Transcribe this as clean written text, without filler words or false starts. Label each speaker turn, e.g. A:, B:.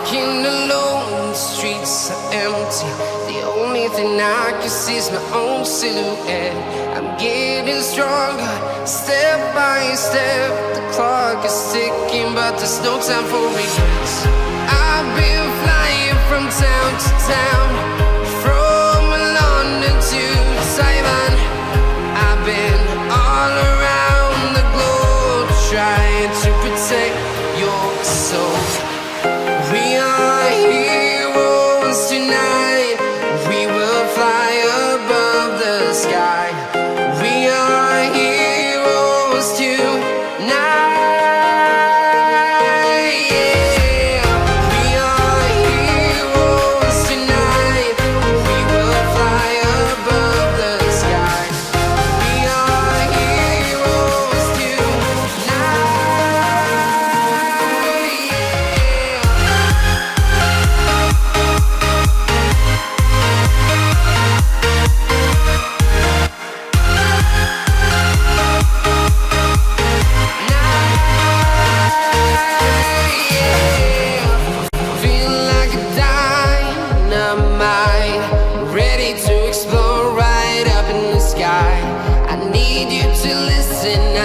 A: Walking alone, the streets are empty. The only thing I can see is my own silhouette. I'm getting stronger, step by step. The clock is ticking, but there's no time for regrets. I've been flying from town to town, from London to Taiwan. I've been all around the globe, trying to protect your soul. We are heroes tonight. We will fly above the sky. We are heroes tonight. Yeah. We are heroes tonight. We will fly above the sky. We are heroes tonight. Feel like a dynamite, ready to explode right up in the sky. I need you to listen